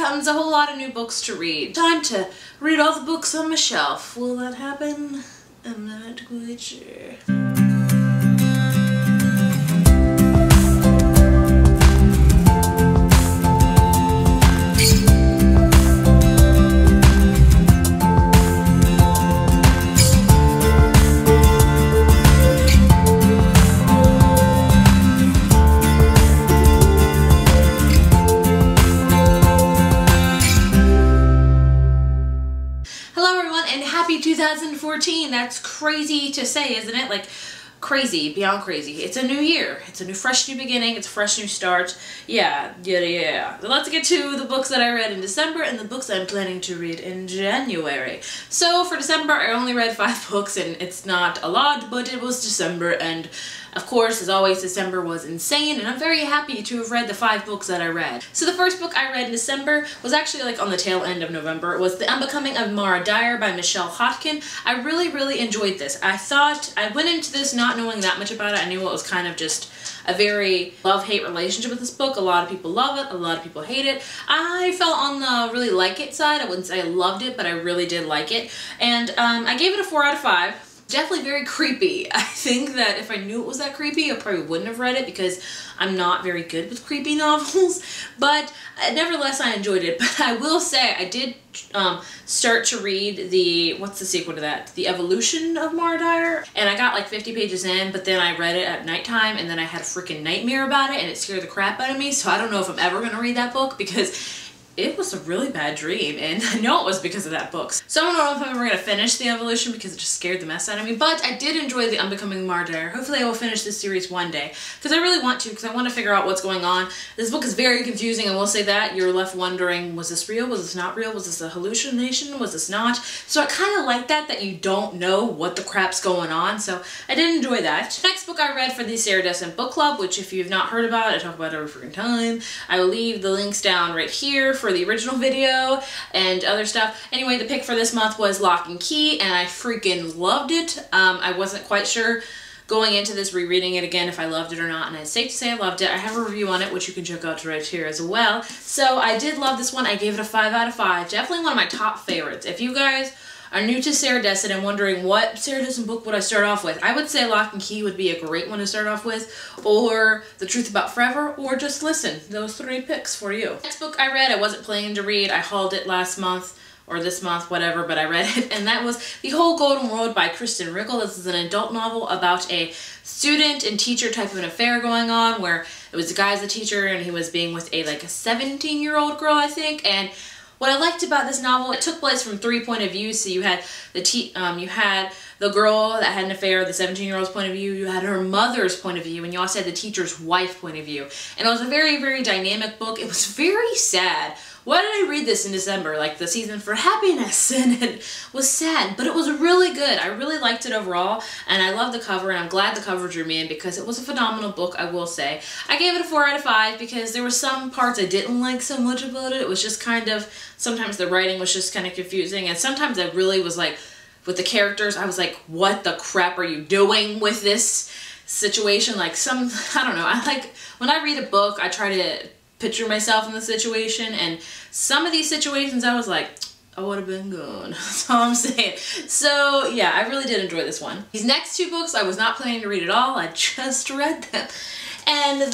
comes a whole lot of new books to read. Time to read all the books on my shelf. Will that happen? I'm not quite sure. Hello everyone and happy 2014. That's crazy to say, isn't it? Like crazy, beyond crazy. It's a new year. It's a new fresh new beginning. It's a fresh new start. Yeah. So let's get to the books that I read in December and the books I'm planning to read in January. So for December I only read 5 books and it's not a lot, but it was December and of course, as always, December was insane, and I'm very happy to have read the 5 books that I read. So the first book I read in December was actually like on the tail end of November. It was The Becoming Martyr by Michelle Hodkin. I really enjoyed this. I went into this not knowing that much about it. I knew it was kind of just a very love-hate relationship with this book. A lot of people love it, a lot of people hate it. I fell on the really like it side. I wouldn't say I loved it, but I really did like it. And I gave it a 4 out of 5. Definitely very creepy. I think that if I knew it was that creepy, I probably wouldn't have read it because I'm not very good with creepy novels. But nevertheless, I enjoyed it. But I will say, I did start to read what's the sequel to that? The Evolution of Martyr. And I got like 50 pages in, but then I read it at nighttime and then I had a freaking nightmare about it and it scared the crap out of me. So I don't know if I'm ever going to read that book because it was a really bad dream, and I know it was because of that book. So I don't know if I'm ever going to finish The Evolution because it just scared the mess out of me, but I did enjoy The Becoming Martyr. Hopefully I will finish this series one day, because I really want to, because I want to figure out what's going on. This book is very confusing, I will say that. You're left wondering, was this real? Was this not real? Was this a hallucination? Was this not? So I kind of like that you don't know what the crap's going on, so I did enjoy that. Next book I read for the Sarah Descent Book Club, which if you've not heard about, I talk about it every freaking time. I will leave the links down right here for the original video and other stuff. Anyway, the pick for this month was Lock and Key, and I freaking loved it. I wasn't quite sure going into this, rereading it again, if I loved it or not, and it's safe to say I loved it. I have a review on it, which you can check out right here as well. So I did love this one. I gave it a 5 out of 5. Definitely one of my top favorites. If you guys are new to Sarah Descent and wondering what Sarah Descent book would I start off with, I would say Lock and Key would be a great one to start off with, or The Truth About Forever, or Just Listen. Those 3 picks for you. Next book I read, I wasn't planning to read. I hauled it last month, or this month, whatever, but I read it, and that was The Whole Golden World by Kristen Rickle. This is an adult novel about a student and teacher type of an affair going on, where it was the guy's the teacher, and he was being with a 17-year-old girl, I think, and what I liked about this novel, it took place from 3 point of views. So you had the girl that had an affair, the 17-year-old's point of view, you had her mother's point of view, and you also had the teacher's wife point of view. And it was a very dynamic book. It was very sad. Why did I read this in December? Like the season for happiness, and it was sad, but it was really good. I really liked it overall, and I love the cover, and I'm glad the cover drew me in because it was a phenomenal book, I will say. I gave it a 4 out of 5 because there were some parts I didn't like so much about it. It was just kind of, sometimes the writing was just kind of confusing, and sometimes I really was like, with the characters, I was like, what the crap are you doing with this situation? Like I don't know, when I read a book, I try to picture myself in the situation, and some of these situations I was like, I would have been gone. That's all I'm saying. So yeah, I really did enjoy this one. These next 2 books I was not planning to read at all. I just read them. And the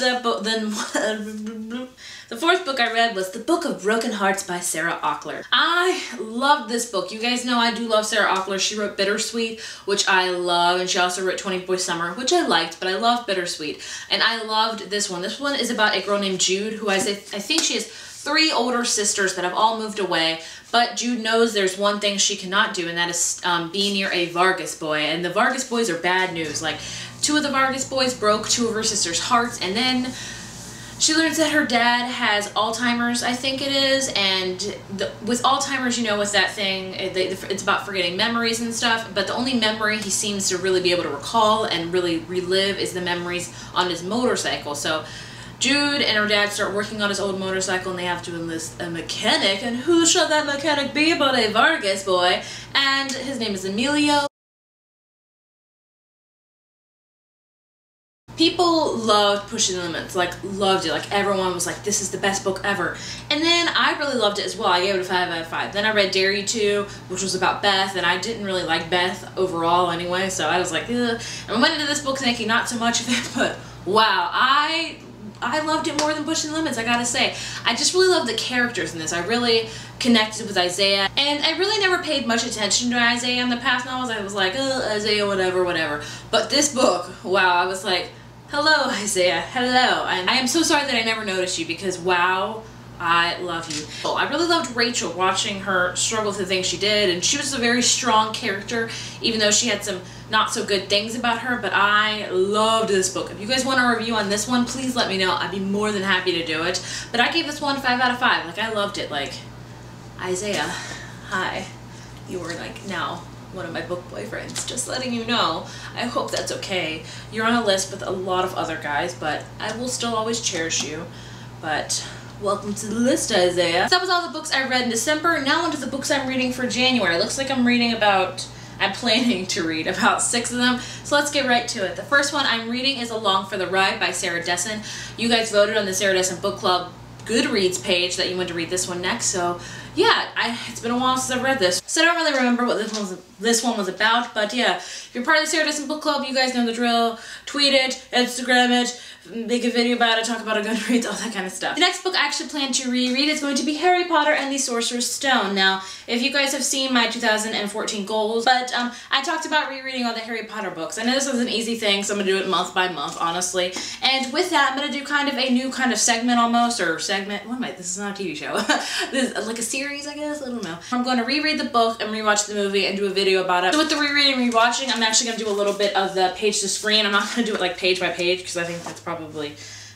4th book I read was The Book of Broken Hearts by Sarah Auckler. I loved this book. You guys know I do love Sarah Auckler. She wrote Bittersweet, which I love, and she also wrote 20 Boy Summer, which I liked, but I love Bittersweet. And I loved this one. This one is about a girl named Jude, who I think she has 3 older sisters that have all moved away, but Jude knows there's one thing she cannot do, and that is be near a Vargas boy. And the Vargas boys are bad news. Like, 2 of the Vargas boys broke 2 of her sisters' hearts, and then she learns that her dad has Alzheimer's, I think it is, and with Alzheimer's, you know, with that thing, it's about forgetting memories and stuff, but the only memory he seems to really be able to recall and really relive is the memories on his motorcycle. So Jude and her dad start working on his old motorcycle, and they have to enlist a mechanic, and who shall that mechanic be but a Vargas boy, and his name is Emilio. People loved Pushing the Limits, like loved it. Like everyone was like, this is the best book ever. And then I really loved it as well. I gave it a 5 out of 5. Then I read Dare You To, which was about Beth, and I didn't really like Beth overall anyway, so I was like, ugh. And I went into this book thinking not so much of it, but wow, I loved it more than Pushing the Limits, I gotta say. I just really loved the characters in this. I really connected with Isaiah, and I really never paid much attention to Isaiah in the past novels. I was like, oh, Isaiah, whatever, whatever. But this book, wow, I was like, hello, Isaiah, hello. And I am so sorry that I never noticed you, because wow, I love you. Oh, I really loved Rachel, watching her struggle through the things she did, and she was a very strong character, even though she had some not so good things about her, but I loved this book. If you guys want a review on this one, please let me know. I'd be more than happy to do it. But I gave this one 5 out of 5. Like, I loved it. Like, Isaiah, hi. You are like now one of my book boyfriends. Just letting you know. I hope that's okay. You're on a list with a lot of other guys, but I will still always cherish you. But welcome to the list, Isaiah. So that was all the books I read in December. Now onto the books I'm reading for January. It looks like I'm planning to read about 6 of them, so let's get right to it. The first one I'm reading is Along for the Ride by Sarah Dessen. You guys voted on the Sarah Dessen Book Club Goodreads page that you want to read this one next, so yeah, it's been a while since I've read this, so I don't really remember what this one was about, but yeah, if you're part of the Sarah Dessen Book Club, you guys know the drill. Tweet it, Instagram it, make a video about it, talk about it, Goodreads, all that kind of stuff. The next book I actually plan to reread is going to be Harry Potter and the Sorcerer's Stone. Now, if you guys have seen my 2014 goals, but I talked about rereading all the Harry Potter books. I know this is an easy thing, so I'm going to do it month by month, honestly. And with that, I'm going to do kind of a new kind of segment almost, or segment, what am I, this is not a TV show. This is like a series, I guess, I don't know. I'm going to reread the book and rewatch the movie and do a video about it. So with the rereading and rewatching, I'm actually going to do a little bit of the page to screen. I'm not going to do it like page by page, because I think that's probably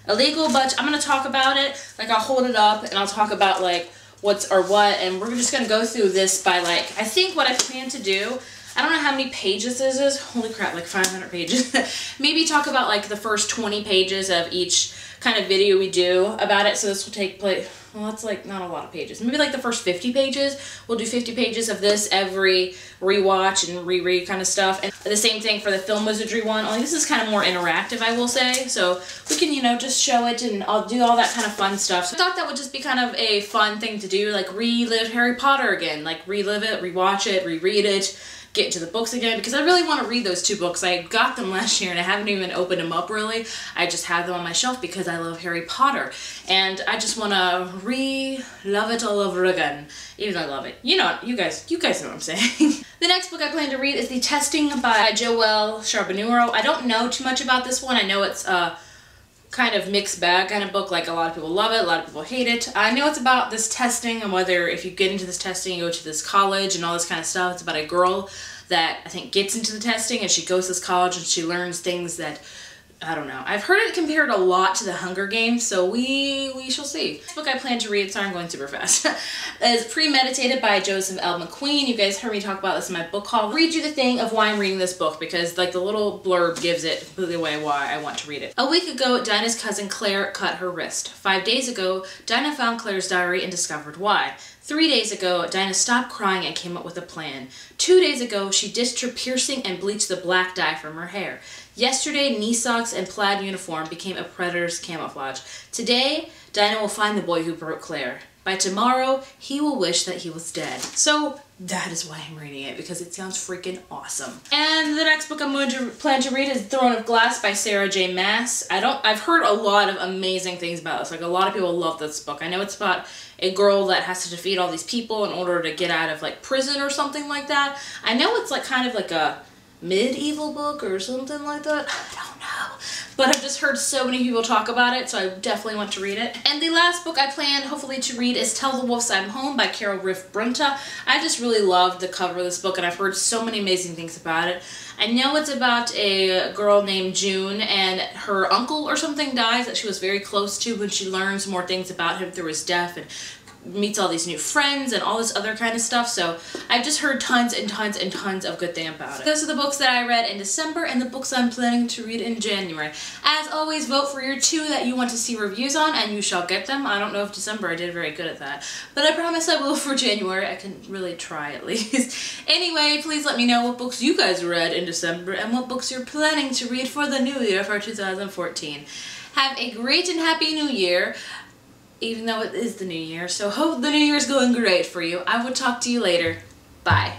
illegal, but I'm going to talk about it. Like, I'll hold it up and I'll talk about like what's or what, and we're just going to go through this by like, I think what I plan to do, I don't know how many pages this is, holy crap, like 500 pages. Maybe talk about like the first 20 pages of each kind of video we do about it, so this will take place, well, that's like not a lot of pages. Maybe like the first 50 pages. We'll do 50 pages of this every rewatch and reread kind of stuff. And the same thing for the film wizardry one, only this is kind of more interactive, I will say. So we can, you know, just show it and I'll do all that kind of fun stuff. So I thought that would just be kind of a fun thing to do, like relive Harry Potter again. Like relive it, rewatch it, reread it, get into the books again, because I really want to read those 2 books. I got them last year and I haven't even opened them up really. I just have them on my shelf because I love Harry Potter and I just want to re-love it all over again, even though I love it. You know, you guys know what I'm saying. The next book I plan to read is The Testing by Joelle Charbonneau. I don't know too much about this one. I know it's a kind of mixed bag kind of book. Like, a lot of people love it, a lot of people hate it. I know it's about this testing and whether if you get into this testing, you go to this college and all this kind of stuff. It's about a girl that I think gets into the testing and she goes to this college and she learns things that, I don't know. I've heard it compared a lot to the Hunger Games, so we shall see. This book I plan to read, sorry I'm going super fast, is Premeditated by Joseph L. McQueen. You guys heard me talk about this in my book haul. I'll read you the thing of why I'm reading this book, because like the little blurb gives it completely away why I want to read it. A week ago, Dinah's cousin Claire cut her wrist. 5 days ago, Dinah found Claire's diary and discovered why. 3 days ago, Dinah stopped crying and came up with a plan. 2 days ago, she ditched her piercing and bleached the black dye from her hair. Yesterday, knee socks and plaid uniform became a predator's camouflage. Today, Dinah will find the boy who broke Claire. By tomorrow, he will wish that he was dead. So that is why I'm reading it, because it sounds freaking awesome. And the next book I'm going to plan to read is Throne of Glass by Sarah J. Maas. I've heard a lot of amazing things about this. Like, a lot of people love this book. I know it's about a girl that has to defeat all these people in order to get out of like prison or something like that. I know it's like kind of like a medieval book or something like that. I don't know. But I've just heard so many people talk about it, so I definitely want to read it. And the last book I plan, hopefully, to read is Tell the Wolves I'm Home by Carol Riff Brunta. I just really loved the cover of this book, and I've heard so many amazing things about it. I know it's about a girl named June, and her uncle or something dies that she was very close to, when she learns more things about him through his death, and meets all these new friends and all this other kind of stuff. So I've just heard tons and tons and tons of good things about it. Those are the books that I read in December and the books I'm planning to read in January. As always, vote for your 2 that you want to see reviews on and you shall get them. I don't know if December I did very good at that, but I promise I will for January. I can really try at least. Anyway, please let me know what books you guys read in December and what books you're planning to read for the new year for 2014. Have a great and happy new year, even though it is the new year, so hope the new year is going great for you. I will talk to you later. Bye.